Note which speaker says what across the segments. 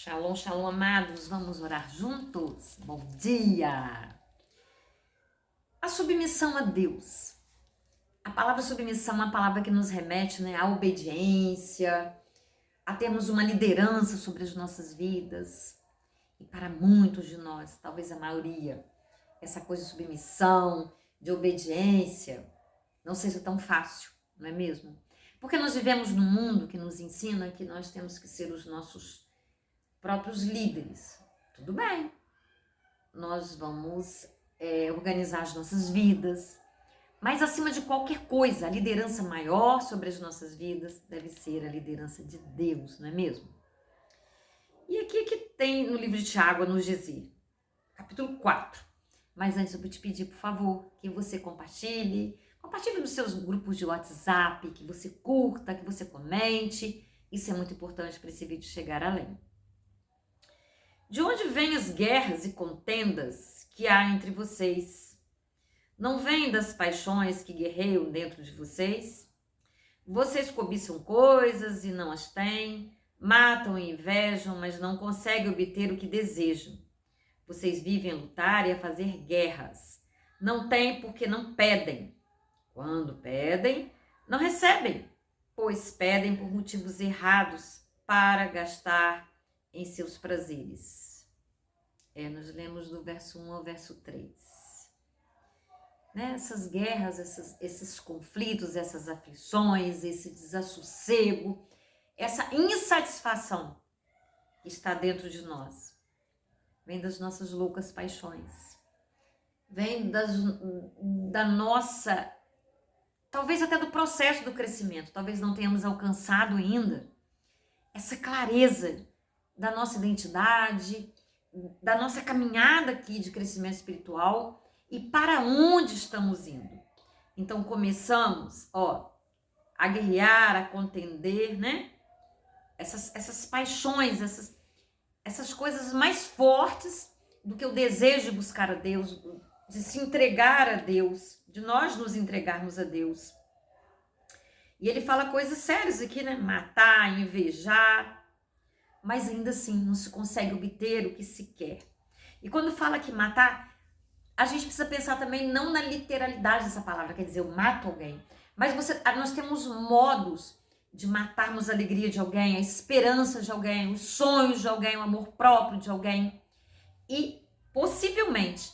Speaker 1: Shalom, shalom, amados. Vamos orar juntos? Bom dia! A submissão a Deus. A palavra submissão é uma palavra que nos remete, à obediência, a termos uma liderança sobre as nossas vidas. E para muitos de nós, talvez a maioria, essa coisa de submissão, de obediência, não seja tão fácil, não é mesmo? Porque nós vivemos num mundo que nos ensina que nós temos que ser os nossos próprios líderes. Tudo bem, nós vamos organizar as nossas vidas, mas acima de qualquer coisa, a liderança maior sobre as nossas vidas deve ser a liderança de Deus, não é mesmo? E aqui que tem no livro de Tiago, nos dizer, capítulo 4. Mas antes eu vou te pedir, por favor, que você compartilhe nos seus grupos de WhatsApp, que você curta, que você comente. Isso é muito importante para esse vídeo chegar além. De onde vêm as guerras e contendas que há entre vocês? Não vêm das paixões que guerreiam dentro de vocês? Vocês cobiçam coisas e não as têm, matam e invejam, mas não conseguem obter o que desejam. Vocês vivem a lutar e a fazer guerras. Não têm porque não pedem. Quando pedem, não recebem, pois pedem por motivos errados para gastar em seus prazeres. Nós lemos do verso 1 ao verso 3. Essas guerras, esses conflitos, essas aflições, esse desassossego, essa insatisfação que está dentro de nós, vem das nossas loucas paixões, vem da nossa, talvez até do processo do crescimento, talvez não tenhamos alcançado ainda essa clareza da nossa identidade, da nossa caminhada aqui de crescimento espiritual e para onde estamos indo. Então começamos, a guerrear, a contender, Essas paixões, essas coisas mais fortes do que o desejo de buscar a Deus, de se entregar a Deus, de nós nos entregarmos a Deus. E ele fala coisas sérias aqui, matar, invejar, mas ainda assim não se consegue obter o que se quer. E quando fala que matar, a gente precisa pensar também não na literalidade dessa palavra, quer dizer, eu mato alguém, mas nós temos modos de matarmos a alegria de alguém, a esperança de alguém, os sonhos de alguém, o amor próprio de alguém. E possivelmente,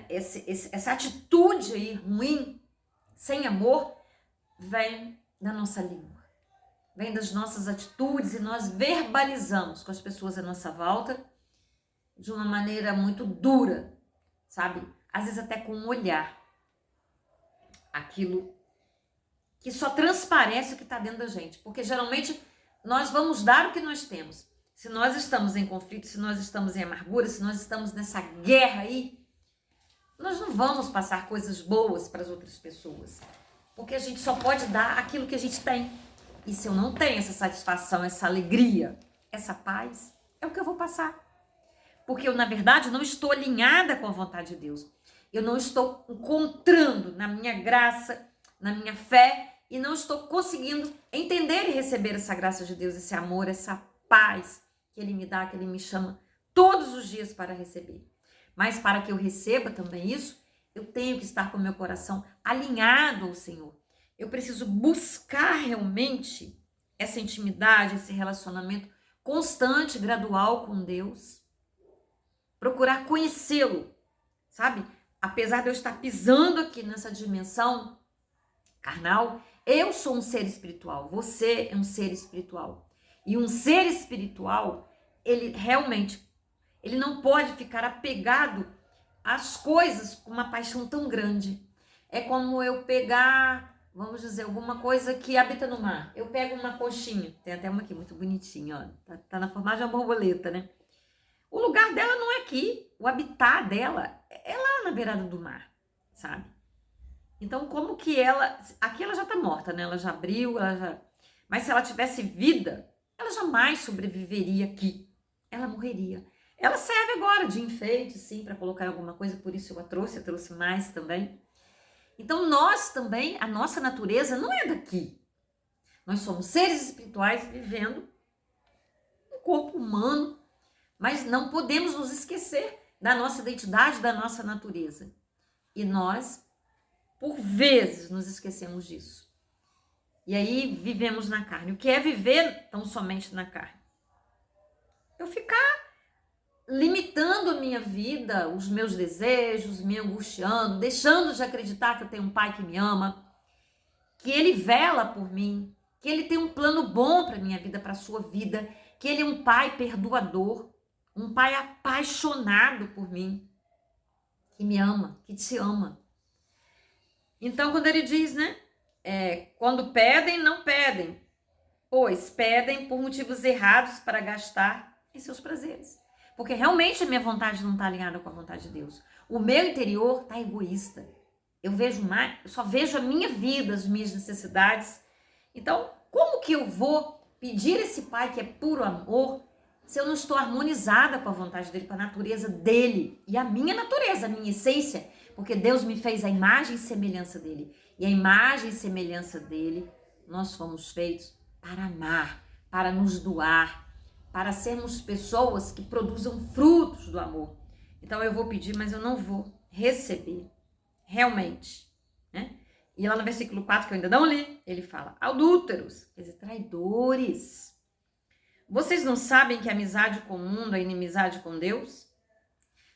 Speaker 1: essa atitude aí ruim, sem amor, vem da nossa língua. Vem das nossas atitudes e nós verbalizamos com as pessoas à nossa volta de uma maneira muito dura, sabe? Às vezes até com um olhar. Aquilo que só transparece o que está dentro da gente. Porque geralmente nós vamos dar o que nós temos. Se nós estamos em conflito, se nós estamos em amargura, se nós estamos nessa guerra aí, nós não vamos passar coisas boas para as outras pessoas. Porque a gente só pode dar aquilo que a gente tem. E se eu não tenho essa satisfação, essa alegria, essa paz, é o que eu vou passar. Porque eu, na verdade, não estou alinhada com a vontade de Deus. Eu não estou encontrando na minha graça, na minha fé, e não estou conseguindo entender e receber essa graça de Deus, esse amor, essa paz que Ele me dá, que Ele me chama todos os dias para receber. Mas para que eu receba também isso, eu tenho que estar com o meu coração alinhado ao Senhor. Eu preciso buscar realmente essa intimidade, esse relacionamento constante, gradual com Deus. Procurar conhecê-lo, sabe? Apesar de eu estar pisando aqui nessa dimensão carnal, eu sou um ser espiritual, você é um ser espiritual. E um ser espiritual, ele não pode ficar apegado às coisas com uma paixão tão grande. É como eu pegar, vamos dizer, alguma coisa que habita no mar. Eu pego uma coxinha, tem até uma aqui muito bonitinha, tá na forma de uma borboleta, O lugar dela não é aqui, o habitat dela é lá na beirada do mar, sabe? Então, como que aqui ela já tá morta, Ela já abriu, mas se ela tivesse vida, ela jamais sobreviveria aqui. Ela morreria. Ela serve agora de enfeite, sim, para colocar alguma coisa, por isso eu trouxe mais também. Então, nós também, a nossa natureza não é daqui. Nós somos seres espirituais vivendo corpo humano, mas não podemos nos esquecer da nossa identidade, da nossa natureza. E nós, por vezes, nos esquecemos disso. E aí vivemos na carne. O que é viver tão somente na carne? Eu ficar limitando a minha vida, os meus desejos, me angustiando, deixando de acreditar que eu tenho um pai que me ama, que ele vela por mim, que ele tem um plano bom para minha vida, para a sua vida, que ele é um pai perdoador, um pai apaixonado por mim, que me ama, que te ama. Então, quando ele diz, né? Quando pedem, não pedem, pois pedem por motivos errados para gastar em seus prazeres. Porque realmente a minha vontade não está alinhada com a vontade de Deus. O meu interior está egoísta. Eu só vejo a minha vida, as minhas necessidades. Então, como que eu vou pedir esse pai que é puro amor se eu não estou harmonizada com a vontade dele, com a natureza dele? E a minha natureza, a minha essência, porque Deus me fez a imagem e semelhança dele. E a imagem e semelhança dele, nós fomos feitos para amar, para nos doar, para sermos pessoas que produzam frutos do amor. Então eu vou pedir, mas eu não vou receber. Realmente, né? E lá no versículo 4, que eu ainda não li, ele fala: adúlteros, quer dizer, traidores. Vocês não sabem que a amizade com o mundo é inimizade com Deus?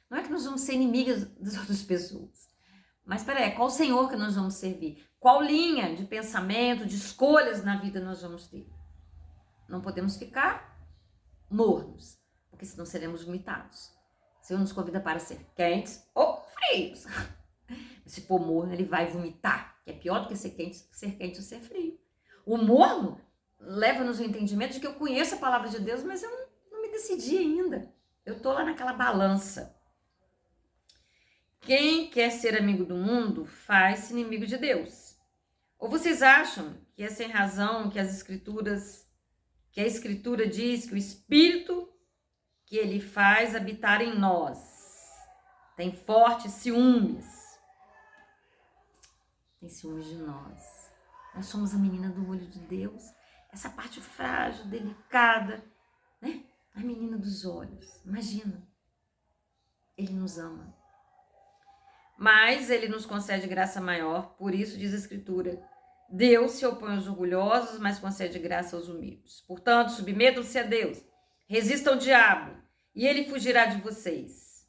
Speaker 1: Não é que nós vamos ser inimigas das outras pessoas. Mas peraí, qual Senhor que nós vamos servir? Qual linha de pensamento, de escolhas na vida nós vamos ter? Não podemos ficar mornos, porque senão seremos vomitados. O Senhor nos convida para ser quentes ou frios. Se for morno, ele vai vomitar, que é pior do que ser quente ou ser frio. O morno leva-nos ao entendimento de que eu conheço a palavra de Deus, mas eu não me decidi ainda. Eu estou lá naquela balança. Quem quer ser amigo do mundo faz-se inimigo de Deus. Ou vocês acham que é sem razão que a Escritura diz que o Espírito que ele faz habitar em nós tem fortes ciúmes? Tem ciúmes de nós. Nós somos a menina do olho de Deus. Essa parte frágil, delicada, né? A menina dos olhos. Imagina. Ele nos ama. Mas ele nos concede graça maior. Por isso diz a Escritura: Deus se opõe aos orgulhosos, mas concede graça aos humildes. Portanto, submetam-se a Deus. Resistam ao diabo e ele fugirá de vocês.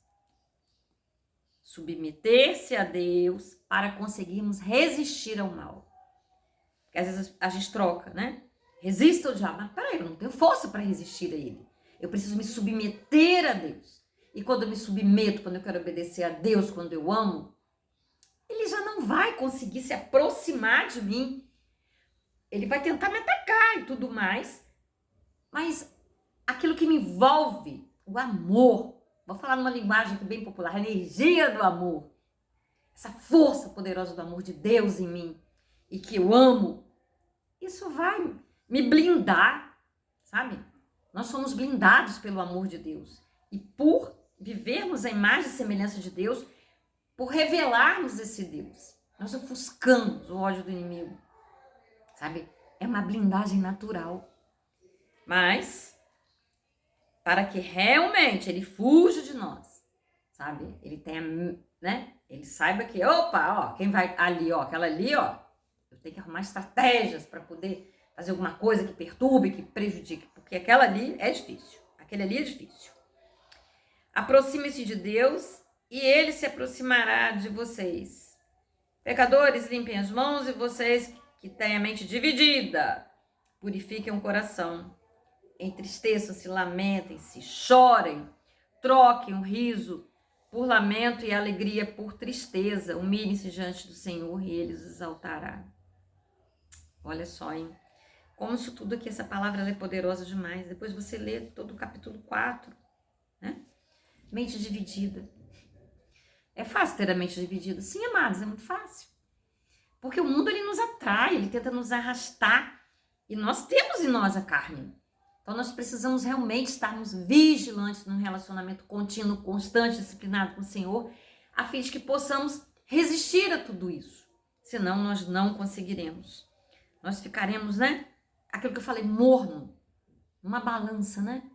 Speaker 1: Submeter-se a Deus para conseguirmos resistir ao mal. Porque às vezes a gente troca, né? Resista ao diabo. Mas peraí, eu não tenho força para resistir a ele. Eu preciso me submeter a Deus. E quando eu me submeto, quando eu quero obedecer a Deus, quando eu amo, ele já não vai conseguir se aproximar de mim. Ele vai tentar me atacar e tudo mais. Mas aquilo que me envolve, o amor, vou falar numa linguagem aqui bem popular, a energia do amor, essa força poderosa do amor de Deus em mim e que eu amo, isso vai me blindar, sabe? Nós somos blindados pelo amor de Deus. E por vivermos a imagem e semelhança de Deus, por revelarmos esse Deus, nós ofuscamos o ódio do inimigo, sabe? É uma blindagem natural. Mas, para que realmente ele fuja de nós, sabe? Ele tenha, né? Ele saiba que, opa, ó, quem vai ali, ó, aquela ali, ó, eu tenho que arrumar estratégias para poder fazer alguma coisa que perturbe, que prejudique, porque aquela ali é difícil, aquele ali é difícil. Aproxime-se de Deus e ele se aproximará de vocês. Pecadores, limpem as mãos, e vocês que têm a mente dividida, purifiquem o coração. Entristeçam-se, lamentem-se, chorem, troquem o riso por lamento e a alegria por tristeza. Humilhem-se diante do Senhor e ele os exaltará. Olha só, hein? Como isso tudo aqui, essa palavra é poderosa demais. Depois você lê todo o capítulo 4, né? Mente dividida. É fácil ter a mente dividida? Sim, amados, é muito fácil. Porque o mundo, ele nos atrai, ele tenta nos arrastar. E nós temos em nós a carne. Então, nós precisamos realmente estarmos vigilantes num relacionamento contínuo, constante, disciplinado com o Senhor, a fim de que possamos resistir a tudo isso. Senão, nós não conseguiremos. Nós ficaremos, né? Aquilo que eu falei, morno. Uma balança, né?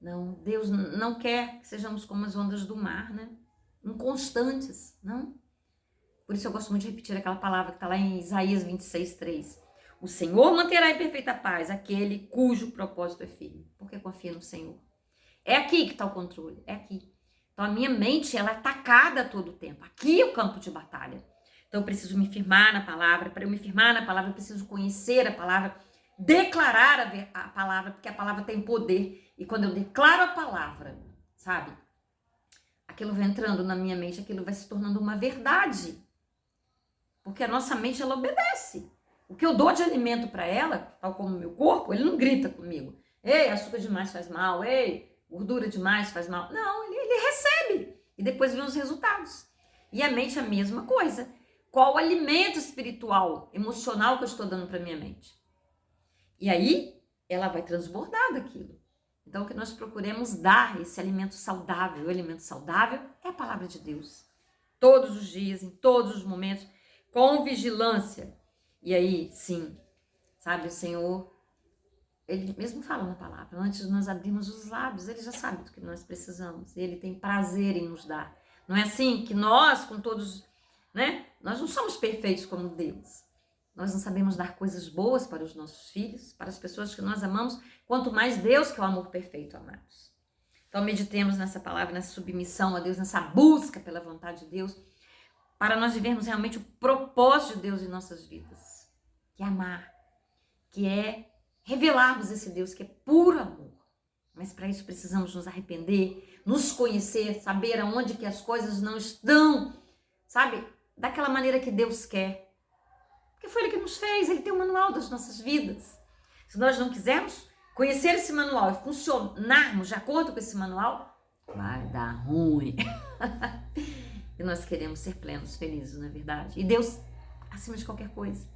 Speaker 1: Não, Deus não quer que sejamos como as ondas do mar, né? Inconstantes, não? Por isso eu gosto muito de repetir aquela palavra que está lá em Isaías 26:3. O Senhor manterá em perfeita paz aquele cujo propósito é firme, porque confia no Senhor. É aqui que está o controle, é aqui. Então a minha mente, ela é atacada todo o tempo. Aqui é o campo de batalha. Então eu preciso me firmar na palavra. Para eu me firmar na palavra, eu preciso conhecer a palavra, declarar a palavra, porque a palavra tem poder. E quando eu declaro a palavra, sabe? Aquilo vai entrando na minha mente, aquilo vai se tornando uma verdade. Porque a nossa mente, ela obedece. O que eu dou de alimento para ela, tal como o meu corpo, ele não grita comigo. Ei, açúcar demais faz mal. Ei, gordura demais faz mal. Não, ele recebe. E depois vem os resultados. E a mente é a mesma coisa. Qual o alimento espiritual, emocional que eu estou dando para minha mente? E aí, ela vai transbordar daquilo. Então, que nós procuremos dar esse alimento saudável. O alimento saudável é a palavra de Deus. Todos os dias, em todos os momentos, com vigilância. E aí, sim, sabe, o Senhor, Ele mesmo fala na palavra, antes de nós abrirmos os lábios, Ele já sabe do que nós precisamos. Ele tem prazer em nos dar. Não é assim que nós, com todos, né? Nós não somos perfeitos como Deus. Nós não sabemos dar coisas boas para os nossos filhos, para as pessoas que nós amamos, quanto mais Deus, que é o amor perfeito, amados. Então, meditemos nessa palavra, nessa submissão a Deus, nessa busca pela vontade de Deus, para nós vivermos realmente o propósito de Deus em nossas vidas, que é amar, que é revelarmos esse Deus que é puro amor. Mas para isso precisamos nos arrepender, nos conhecer, saber aonde que as coisas não estão, sabe, daquela maneira que Deus quer. Porque foi Ele que nos fez, Ele tem o manual das nossas vidas. Se nós não quisermos conhecer esse manual e funcionarmos de acordo com esse manual, vai dar ruim. E nós queremos ser plenos, felizes, não é verdade? E Deus, acima de qualquer coisa,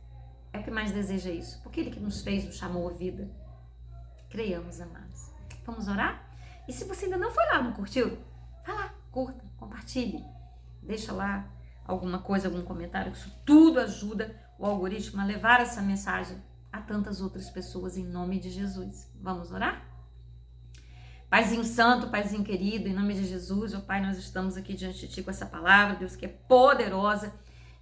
Speaker 1: é o que mais deseja isso. Porque Ele que nos fez, nos chamou a vida. Creiamos, amados. Vamos orar? E se você ainda não foi lá, não curtiu? Vai lá, curta, compartilhe. Deixa lá alguma coisa, algum comentário, que isso tudo ajuda o algoritmo a levar essa mensagem a tantas outras pessoas em nome de Jesus. Vamos orar? Paizinho santo, Paizinho querido, em nome de Jesus, ó Pai, nós estamos aqui diante de Ti com essa palavra, Deus, que é poderosa,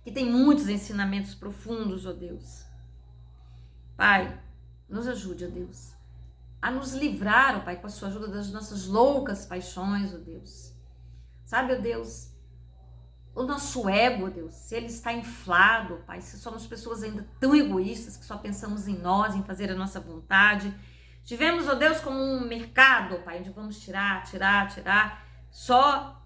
Speaker 1: que tem muitos ensinamentos profundos, ó Deus. Pai, nos ajude, ó Deus, a nos livrar, ó Pai, com a Sua ajuda das nossas loucas paixões, ó Deus. Sabe, ó Deus, o nosso ego, ó Deus, se ele está inflado, ó Pai, se somos pessoas ainda tão egoístas que só pensamos em nós, em fazer a nossa vontade. Tivemos, ó Deus, como um mercado, ó Pai, onde vamos tirar, só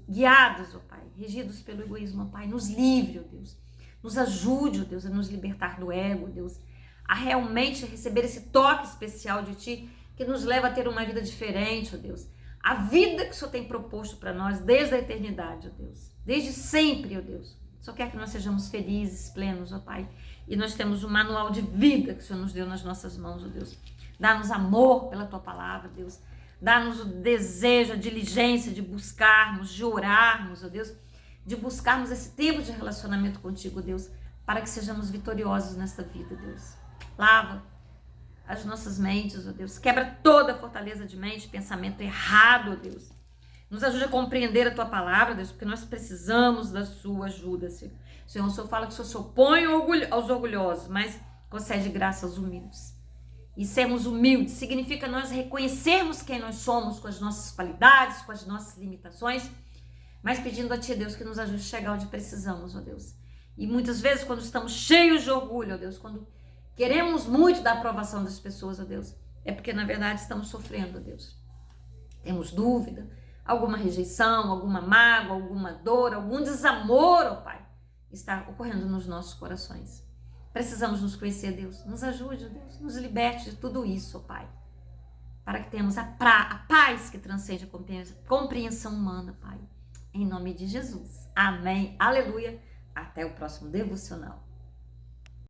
Speaker 1: guiados, ó Pai, regidos pelo egoísmo, ó Pai. Nos livre, ó Deus. Nos ajude, ó Deus, a nos libertar do ego, ó Deus. A realmente receber esse toque especial de Ti, que nos leva a ter uma vida diferente, ó Deus. A vida que o Senhor tem proposto para nós desde a eternidade, ó Deus. Desde sempre, ó Deus. Só quer que nós sejamos felizes, plenos, ó Pai. E nós temos um manual de vida que o Senhor nos deu nas nossas mãos, ó Deus. Dá-nos amor pela Tua palavra, Deus. Dá-nos o desejo, a diligência de buscarmos, de orarmos, ó Deus. De buscarmos esse tempo de relacionamento contigo, Deus. Para que sejamos vitoriosos nesta vida, Deus. Lava as nossas mentes, ó Deus. Quebra toda a fortaleza de mente, pensamento errado, ó Deus. Nos ajude a compreender a Tua palavra, Deus, porque nós precisamos da Sua ajuda, Senhor. O Senhor fala que o Senhor se opõe aos orgulhosos, mas concede graça aos humildes. E sermos humildes significa nós reconhecermos quem nós somos, com as nossas qualidades, com as nossas limitações, mas pedindo a Ti, Deus, que nos ajude a chegar onde precisamos, ó Deus. E muitas vezes, quando estamos cheios de orgulho, ó Deus, quando queremos muito da aprovação das pessoas, ó Deus, é porque, na verdade, estamos sofrendo, ó Deus. Temos dúvida, alguma rejeição, alguma mágoa, alguma dor, algum desamor, ó Pai, está ocorrendo nos nossos corações. Precisamos nos conhecer, Deus. Nos ajude, ó Deus. Nos liberte de tudo isso, ó Pai. Para que tenhamos a paz que transcende a compreensão humana, Pai. Em nome de Jesus. Amém. Aleluia. Até o próximo devocional.